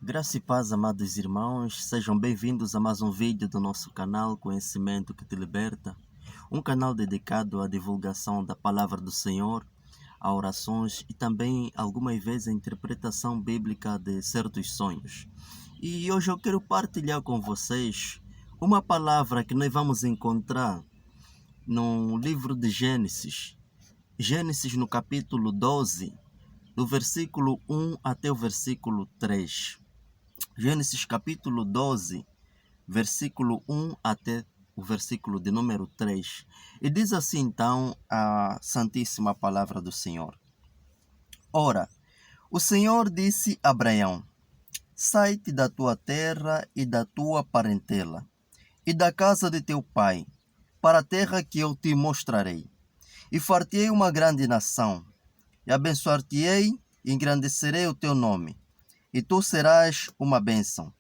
Graça e paz, amados irmãos, sejam bem-vindos a mais um vídeo do nosso canal Conhecimento que te Liberta, um canal dedicado à divulgação da Palavra do Senhor, a orações e também algumas vezes a interpretação bíblica de certos sonhos. E hoje eu quero partilhar com vocês uma palavra que nós vamos encontrar no livro de Gênesis. Gênesis no capítulo 12, do versículo 1 até o versículo 3. Gênesis capítulo 12, versículo 1 até o versículo de número 3. E diz assim então a Santíssima Palavra do Senhor. Ora, o Senhor disse a Abraão: sai-te da tua terra e da tua parentela, e da casa de teu pai, para a terra que eu te mostrarei. E far-te-ei uma grande nação, e abençoar-te-ei e engrandecerei o teu nome, e tu serás uma bênção.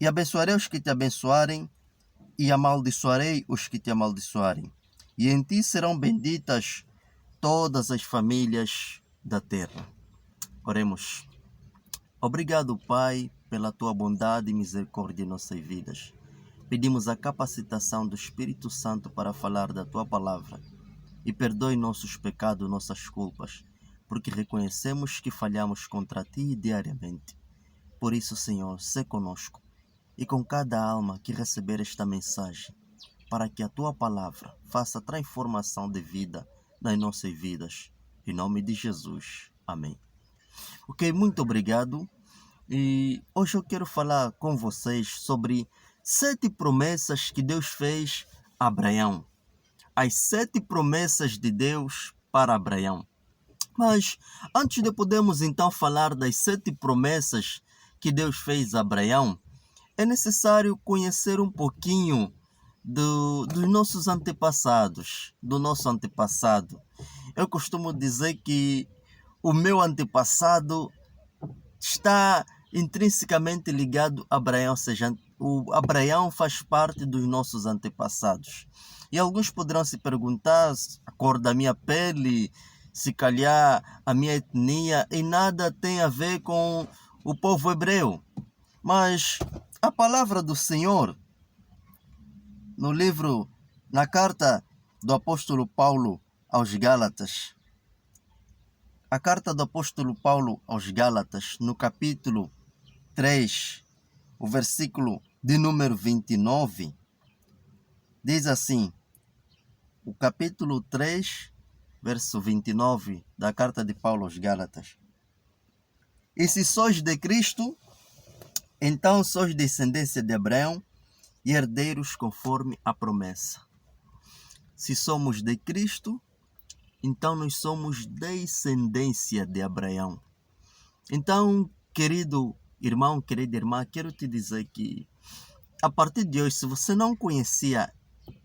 E abençoarei os que te abençoarem, e amaldiçoarei os que te amaldiçoarem. E em ti serão benditas todas as famílias da terra. Oremos. Obrigado, Pai, pela tua bondade e misericórdia em nossas vidas. Pedimos a capacitação do Espírito Santo para falar da tua palavra. E perdoe nossos pecados, nossas culpas, porque reconhecemos que falhamos contra ti diariamente. Por isso, Senhor, sê conosco e com cada alma que receber esta mensagem, para que a tua palavra faça transformação de vida nas nossas vidas. Em nome de Jesus. Amém. Ok, muito obrigado. E hoje eu quero falar com vocês sobre 7 promessas que Deus fez a Abraão. As 7 promessas de Deus para Abraão. Mas antes de podermos então falar das 7 promessas que Deus fez a Abraão, é necessário conhecer um pouquinho dos nossos antepassados, do nosso antepassado. Eu costumo dizer que o meu antepassado está intrinsecamente ligado a Abraão, ou seja, o Abraão faz parte dos nossos antepassados. E alguns poderão se perguntar a cor da minha pele, se calhar a minha etnia, e nada tem a ver com o povo hebreu. Mas a palavra do Senhor, no livro, na carta do apóstolo Paulo aos Gálatas, a carta do apóstolo Paulo aos Gálatas, no capítulo 3, o versículo de número 29, diz assim, o capítulo 3, verso 29 da carta de Paulo aos Gálatas. E se sois de Cristo, então sois descendência de Abraão e herdeiros conforme a promessa. Se somos de Cristo, então nós somos descendência de Abraão. Então, querido irmão, querida irmã, quero te dizer que a partir de hoje, se você não conhecia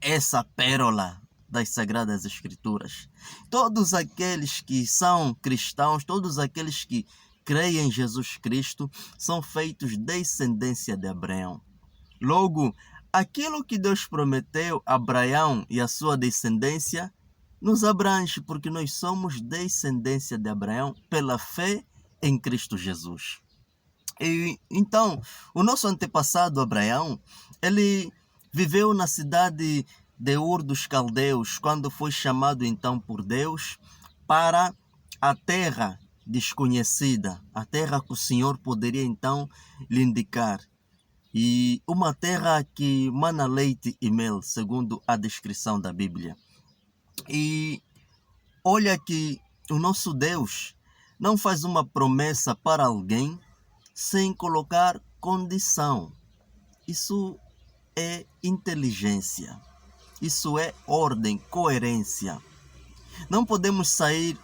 essa pérola das Sagradas Escrituras, todos aqueles que são cristãos, todos aqueles que creem em Jesus Cristo, são feitos descendência de Abraão. Logo, aquilo que Deus prometeu a Abraão e a sua descendência nos abrange, porque nós somos descendência de Abraão pela fé em Cristo Jesus. E então, o nosso antepassado Abraão, ele viveu na cidade de Ur dos Caldeus, quando foi chamado então por Deus para a terra desconhecida, a terra que o Senhor poderia então lhe indicar. E uma terra que mana leite e mel, segundo a descrição da Bíblia. E olha que o nosso Deus não faz uma promessa para alguém sem colocar condição. Isso é inteligência. Isso é ordem, coerência. Não podemos sair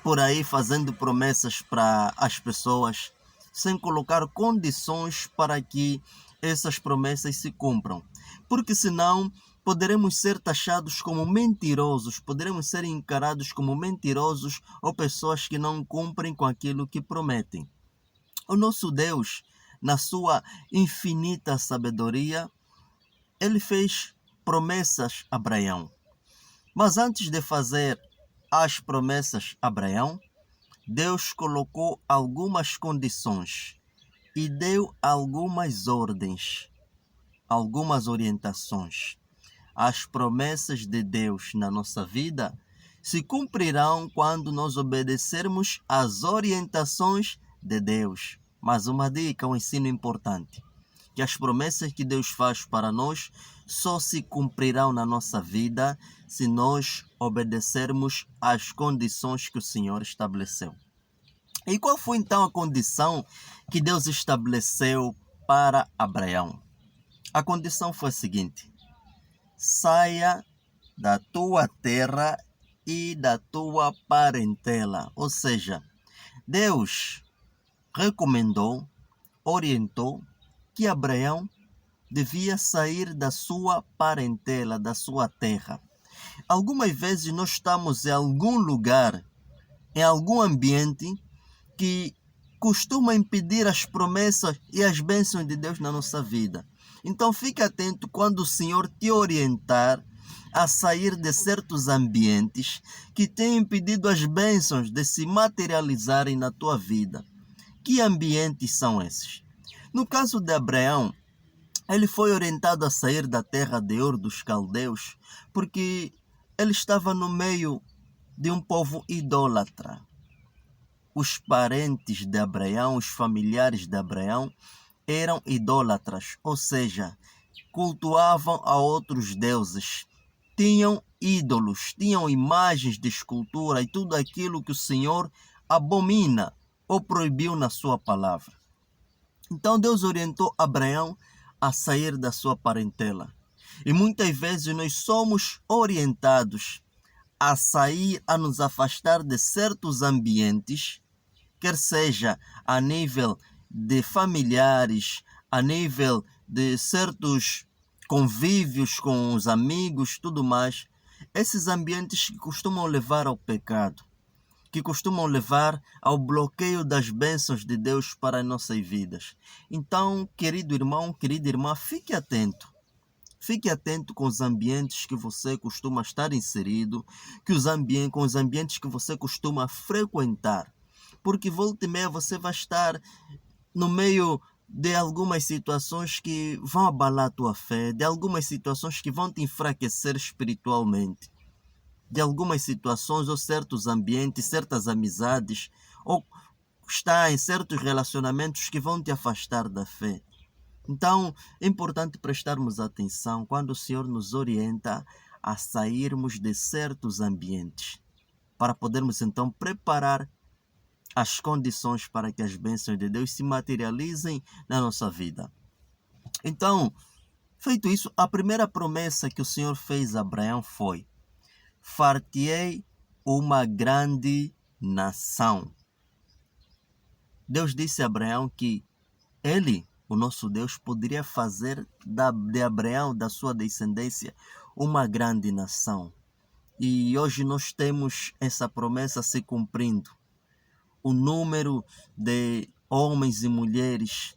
por aí fazendo promessas para as pessoas sem colocar condições para que essas promessas se cumpram. Porque senão poderemos ser taxados como mentirosos, poderemos ser encarados como mentirosos ou pessoas que não cumprem com aquilo que prometem. O nosso Deus, na sua infinita sabedoria, ele fez promessas a Abraão. Mas antes de fazer as promessas a Abraão, Deus colocou algumas condições. e deu algumas ordens, algumas orientações. As promessas de Deus na nossa vida se cumprirão quando nós obedecermos às orientações de Deus. Mas uma dica, um ensino importante, que as promessas que Deus faz para nós só se cumprirão na nossa vida se nós obedecermos às condições que o Senhor estabeleceu. E qual foi então a condição que Deus estabeleceu para Abraão? A condição foi a seguinte: saia da tua terra e da tua parentela. Ou seja, Deus recomendou, orientou que Abraão devia sair da sua parentela, da sua terra. Algumas vezes nós estamos em algum lugar, em algum ambiente que costuma impedir as promessas e as bênçãos de Deus na nossa vida. Então fique atento quando o Senhor te orientar a sair de certos ambientes que têm impedido as bênçãos de se materializarem na tua vida. Que ambientes são esses? No caso de Abraão, ele foi orientado a sair da terra de Ur dos Caldeus porque ele estava no meio de um povo idólatra. Os parentes de Abraão, os familiares de Abraão, eram idólatras, ou seja, cultuavam a outros deuses, tinham ídolos, tinham imagens de escultura e tudo aquilo que o Senhor abomina ou proibiu na sua palavra. Então Deus orientou Abraão a sair da sua parentela. E muitas vezes nós somos orientados a sair, a nos afastar de certos ambientes, quer seja a nível de familiares, a nível de certos convívios com os amigos, tudo mais. Esses ambientes que costumam levar ao pecado, que costumam levar ao bloqueio das bênçãos de Deus para as nossas vidas. Então, querido irmão, querida irmã, fique atento. Fique atento com os ambientes que você costuma estar inserido, com os ambientes que você costuma frequentar. Porque volta e meia você vai estar no meio de algumas situações que vão abalar a tua fé, de algumas situações que vão te enfraquecer espiritualmente, de algumas situações ou certos ambientes, certas amizades, ou estar em certos relacionamentos que vão te afastar da fé. Então, é importante prestarmos atenção quando o Senhor nos orienta a sairmos de certos ambientes, para podermos então preparar as condições para que as bênçãos de Deus se materializem na nossa vida. Então, feito isso, a primeira promessa que o Senhor fez a Abraão foi: far-te-ei uma grande nação. Deus disse a Abraão que ele, o nosso Deus, poderia fazer de Abraão, da sua descendência, uma grande nação. E hoje nós temos essa promessa se cumprindo. O número de homens e mulheres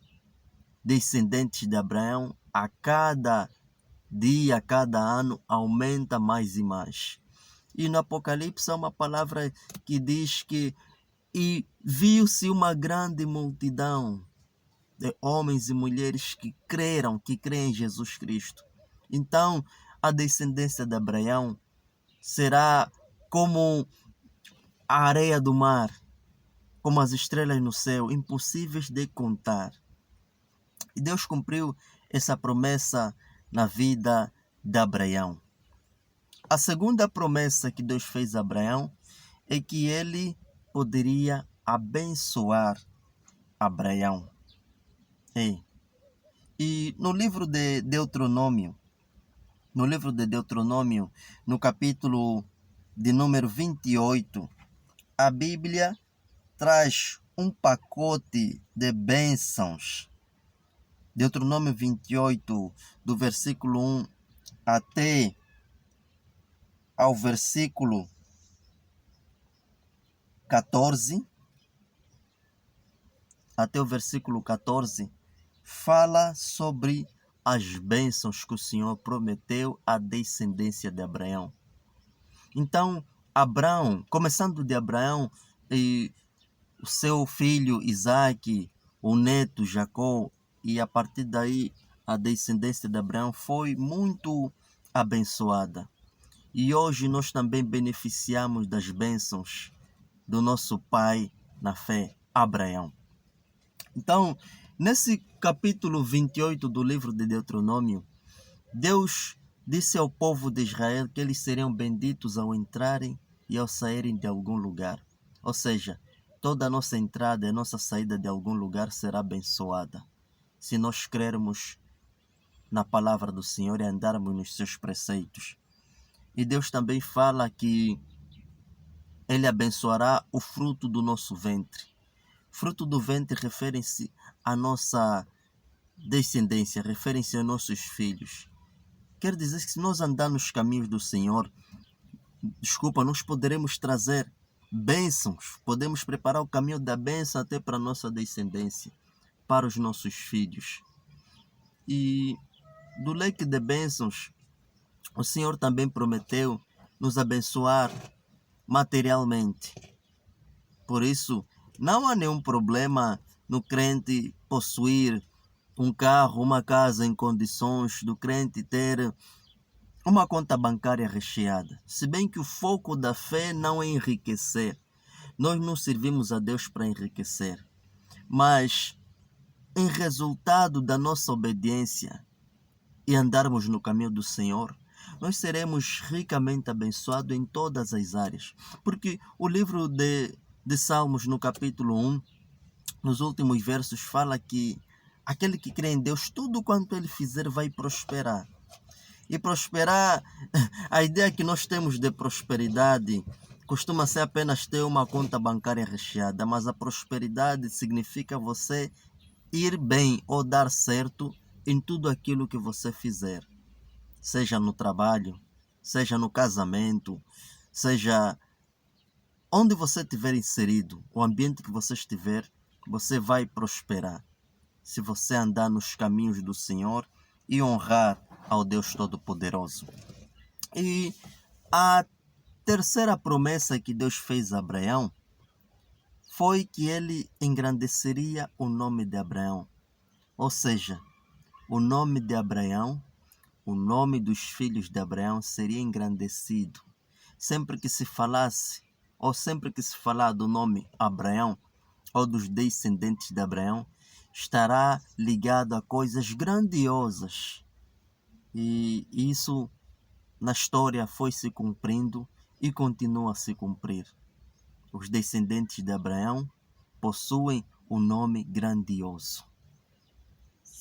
descendentes de Abraão, a cada dia, a cada ano, aumenta mais e mais. E no Apocalipse há uma palavra que diz que e viu-se uma grande multidão de homens e mulheres que creem em Jesus Cristo. Então, a descendência de Abraão será como a areia do mar, como as estrelas no céu, impossíveis de contar. E Deus cumpriu essa promessa na vida de Abraão. A segunda promessa que Deus fez a Abraão é que ele poderia abençoar Abraão. E no livro de Deuteronômio, no capítulo de número 28, a Bíblia traz um pacote de bênçãos. Deuteronômio 28, do versículo 1 até ao versículo 14, fala sobre as bênçãos que o Senhor prometeu à descendência de Abraão. Então, Abraão, começando de Abraão e o seu filho Isaque, o neto Jacó, e a partir daí a descendência de Abraão foi muito abençoada. E hoje nós também beneficiamos das bênçãos do nosso pai na fé, Abraão. Então, nesse capítulo 28 do livro de Deuteronômio, Deus disse ao povo de Israel que eles seriam benditos ao entrarem e ao saírem de algum lugar. Ou seja, toda a nossa entrada e a nossa saída de algum lugar será abençoada, se nós crermos na palavra do Senhor e andarmos nos seus preceitos. E Deus também fala que Ele abençoará o fruto do nosso ventre. Fruto do ventre refere-se à nossa descendência, refere-se aos nossos filhos. Quer dizer que se nós andarmos nos caminhos do Senhor, nós poderemos trazer bênçãos, podemos preparar o caminho da bênção até para a nossa descendência, para os nossos filhos. E do leque de bênçãos, o Senhor também prometeu nos abençoar materialmente. Por isso, não há nenhum problema no crente possuir um carro, uma casa em condições, do crente ter uma conta bancária recheada. Se bem que o foco da fé não é enriquecer. Nós não servimos a Deus para enriquecer. Mas, em resultado da nossa obediência e andarmos no caminho do Senhor, nós seremos ricamente abençoados em todas as áreas. Porque o livro de Salmos, no capítulo 1, nos últimos versos, fala que aquele que crê em Deus, tudo quanto ele fizer vai prosperar. E prosperar, a ideia que nós temos de prosperidade costuma ser apenas ter uma conta bancária recheada, mas a prosperidade significa você ir bem ou dar certo em tudo aquilo que você fizer. Seja no trabalho, seja no casamento, seja onde você estiver inserido, o ambiente que você estiver, você vai prosperar. Se você andar nos caminhos do Senhor e honrar ao Deus Todo-Poderoso. E a terceira promessa que Deus fez a Abraão foi que ele engrandeceria o nome de Abraão. Ou seja, o nome de Abraão, o nome dos filhos de Abraão seria engrandecido. Sempre que se falasse, ou sempre que se falar do nome Abraão, ou dos descendentes de Abraão, estará ligado a coisas grandiosas. E isso na história foi se cumprindo e continua a se cumprir. Os descendentes de Abraão possuem um nome grandioso.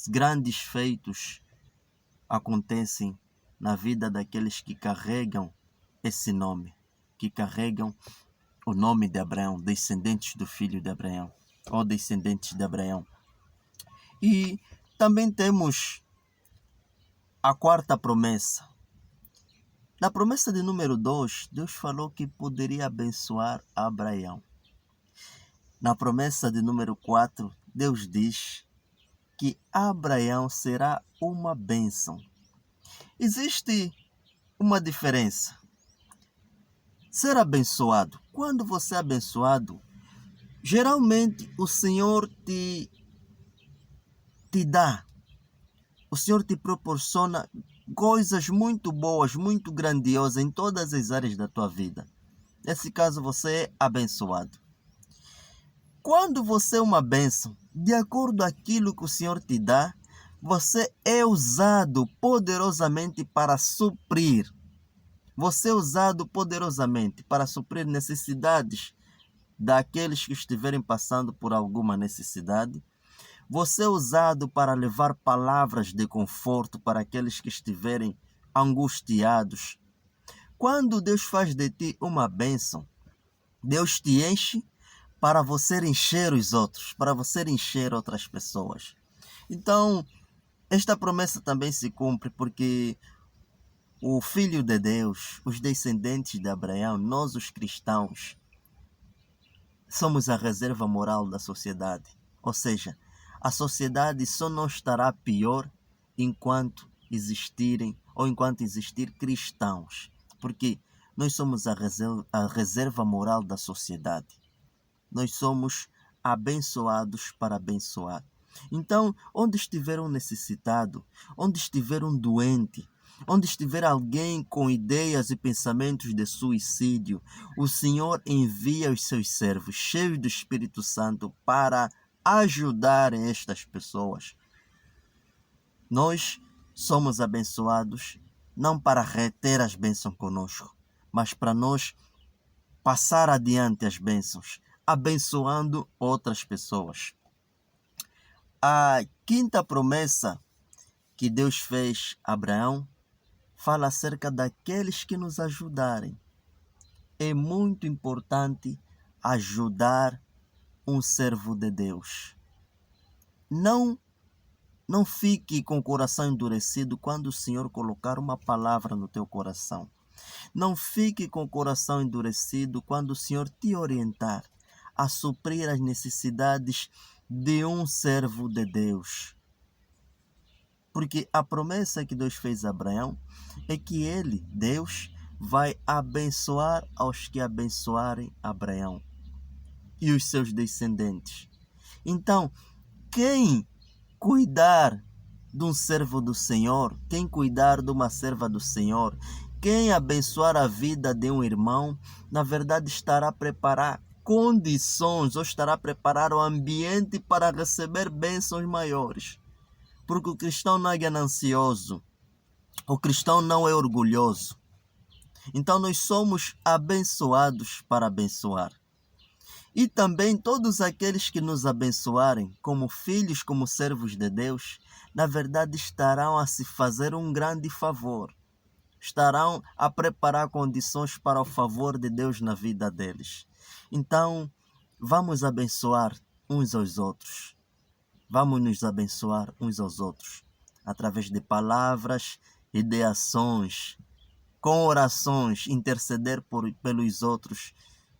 Grandes feitos acontecem na vida daqueles que carregam esse nome, que carregam o nome de Abraão, descendentes do filho de Abraão, ou descendentes de Abraão. E também temos a quarta promessa. Na promessa de número 2, Deus falou que poderia abençoar Abraão. Na promessa de número 4, Deus diz que Abraão será uma bênção. Existe uma diferença. Ser abençoado. Quando você é abençoado, geralmente o Senhor te dá, o Senhor te proporciona coisas muito boas, muito grandiosas em todas as áreas da tua vida. Nesse caso, você é abençoado. Quando você é uma bênção, de acordo com aquilo que o Senhor te dá, você é usado poderosamente para suprir. Você é usado poderosamente para suprir necessidades daqueles que estiverem passando por alguma necessidade. Você é usado para levar palavras de conforto para aqueles que estiverem angustiados. Quando Deus faz de ti uma bênção, Deus te enche para você encher os outros, para você encher outras pessoas. Então, esta promessa também se cumpre porque o Filho de Deus, os descendentes de Abraão, nós os cristãos, somos a reserva moral da sociedade. Ou seja, a sociedade só não estará pior enquanto existir cristãos. Porque nós somos a reserva moral da sociedade. Nós somos abençoados para abençoar. Então, onde estiver um necessitado, onde estiver um doente, onde estiver alguém com ideias e pensamentos de suicídio, o Senhor envia os seus servos, cheios do Espírito Santo, para ajudarem estas pessoas. Nós somos abençoados não para reter as bênçãos conosco, mas para nós passar adiante as bênçãos, abençoando outras pessoas. A quinta promessa que Deus fez a Abraão fala acerca daqueles que nos ajudarem. É muito importante ajudar um servo de Deus. Não fique com o coração endurecido quando o Senhor colocar uma palavra no teu coração. Não fique com o coração endurecido quando o Senhor te orientar a suprir as necessidades de um servo de Deus. Porque a promessa que Deus fez a Abraão é que ele, Deus, vai abençoar aos que abençoarem Abraão e os seus descendentes. Então, quem cuidar de um servo do Senhor, quem cuidar de uma serva do Senhor, quem abençoar a vida de um irmão, na verdade estará a preparar condições ou estará a preparar o ambiente para receber bênçãos maiores. Porque o cristão não é ganancioso, o cristão não é orgulhoso. Então nós somos abençoados para abençoar. E também todos aqueles que nos abençoarem, como filhos, como servos de Deus, na verdade estarão a se fazer um grande favor. Estarão a preparar condições para o favor de Deus na vida deles. Então, vamos abençoar uns aos outros. Vamos nos abençoar uns aos outros, através de palavras e de ações, com orações, interceder pelos outros.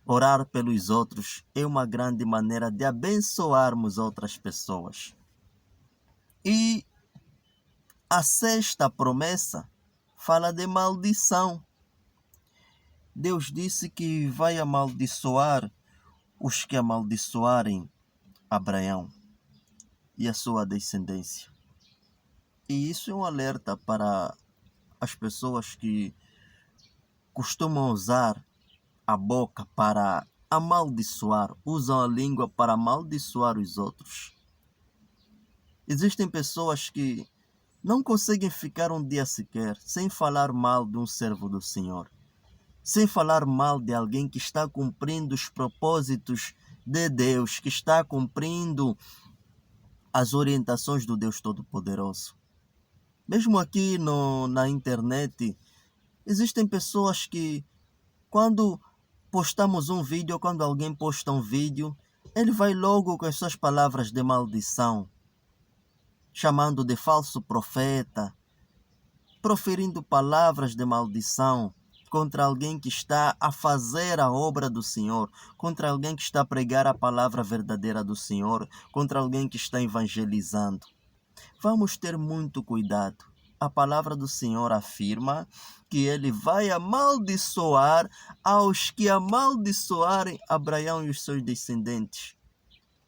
Orar pelos outros é uma grande maneira de abençoarmos outras pessoas. E a sexta promessa fala de maldição. Deus disse que vai amaldiçoar os que amaldiçoarem Abraão e a sua descendência. E isso é um alerta para as pessoas que costumam usar a boca para amaldiçoar, usam a língua para amaldiçoar os outros. Existem pessoas que não conseguem ficar um dia sequer sem falar mal de um servo do Senhor, sem falar mal de alguém que está cumprindo os propósitos de Deus, que está cumprindo as orientações do Deus Todo-Poderoso. Mesmo aqui na internet, existem pessoas que, quando postamos um vídeo, quando alguém posta um vídeo, ele vai logo com as suas palavras de maldição, chamando de falso profeta, proferindo palavras de maldição contra alguém que está a fazer a obra do Senhor, contra alguém que está a pregar a palavra verdadeira do Senhor, contra alguém que está evangelizando. Vamos ter muito cuidado. A palavra do Senhor afirma que ele vai amaldiçoar aos que amaldiçoarem Abraão e os seus descendentes.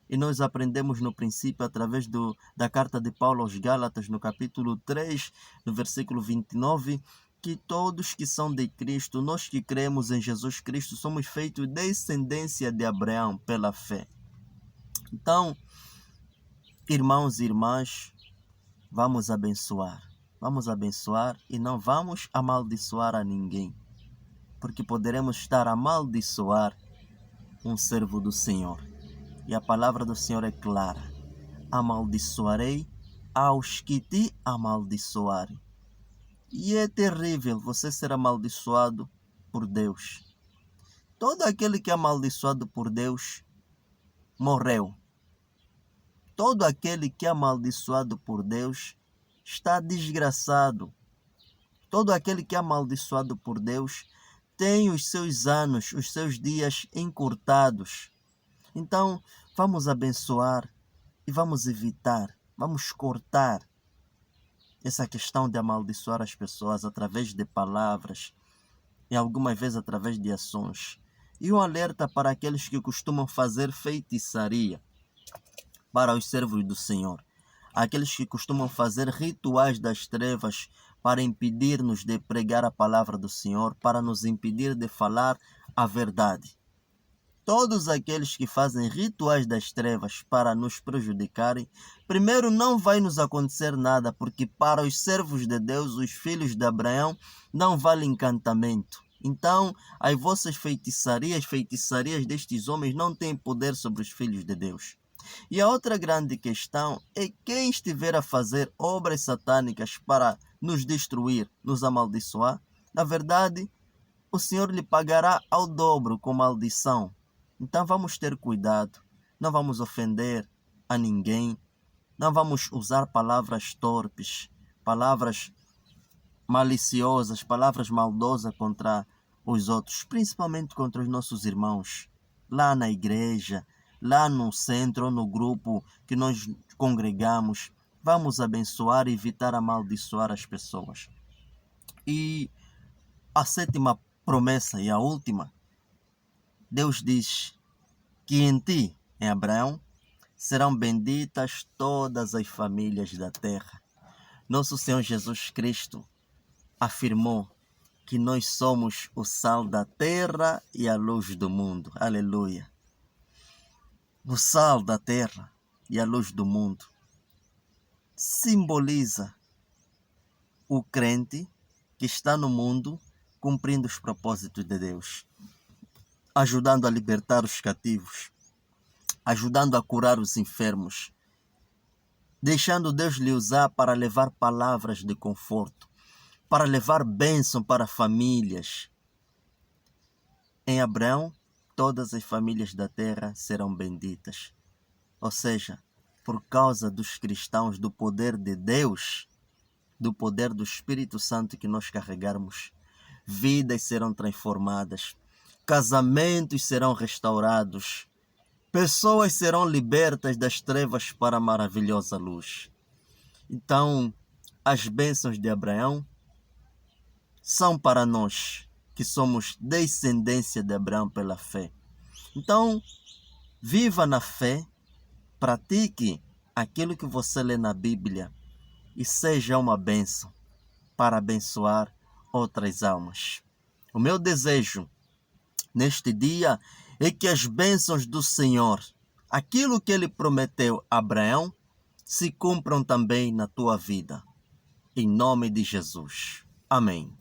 E nós aprendemos no princípio, através da carta de Paulo aos Gálatas, no capítulo 3, no versículo 29, que todos que são de Cristo, nós que cremos em Jesus Cristo, somos feitos descendência de Abraão pela fé. Então, irmãos e irmãs, vamos abençoar. Vamos abençoar e não vamos amaldiçoar a ninguém, porque poderemos estar a amaldiçoar um servo do Senhor. E a palavra do Senhor é clara: amaldiçoarei aos que te amaldiçoarem. E é terrível você ser amaldiçoado por Deus. Todo aquele que é amaldiçoado por Deus morreu. Todo aquele que é amaldiçoado por Deus está desgraçado. Todo aquele que é amaldiçoado por Deus tem os seus anos, os seus dias encurtados. Então, vamos abençoar e vamos evitar, vamos cortar essa questão de amaldiçoar as pessoas através de palavras e algumas vezes através de ações. E um alerta para aqueles que costumam fazer feitiçaria. para os servos do Senhor, aqueles que costumam fazer rituais das trevas para impedir-nos de pregar a palavra do Senhor, para nos impedir de falar a verdade. Todos aqueles que fazem rituais das trevas para nos prejudicarem, primeiro não vai nos acontecer nada, porque para os servos de Deus, os filhos de Abraão, não vale encantamento. Então, as vossas feitiçarias destes homens não têm poder sobre os filhos de Deus. E a outra grande questão é quem estiver a fazer obras satânicas para nos destruir, nos amaldiçoar, na verdade, o Senhor lhe pagará ao dobro com maldição. Então vamos ter cuidado, não vamos ofender a ninguém, não vamos usar palavras torpes, palavras maliciosas, palavras maldosas contra os outros, principalmente contra os nossos irmãos, lá na igreja, lá no centro ou no grupo que nós congregamos. Vamos abençoar e evitar amaldiçoar as pessoas. E a sétima promessa e a última, Deus diz que em ti, em Abraão, serão benditas todas as famílias da terra. Nosso Senhor Jesus Cristo afirmou que nós somos o sal da terra e a luz do mundo. Aleluia. O sal da terra e a luz do mundo simboliza o crente que está no mundo cumprindo os propósitos de Deus, ajudando a libertar os cativos, ajudando a curar os enfermos, deixando Deus lhe usar para levar palavras de conforto, para levar bênção para famílias. Em Abraão, todas as famílias da terra serão benditas. Ou seja, por causa dos cristãos, do poder de Deus, do poder do Espírito Santo que nós carregarmos, vidas serão transformadas, casamentos serão restaurados, pessoas serão libertas das trevas para a maravilhosa luz. Então, as bênçãos de Abraão são para nós, que somos descendência de Abraão pela fé. Então, viva na fé, pratique aquilo que você lê na Bíblia e seja uma bênção para abençoar outras almas. O meu desejo neste dia é que as bênçãos do Senhor, aquilo que Ele prometeu a Abraão, se cumpram também na tua vida. Em nome de Jesus. Amém.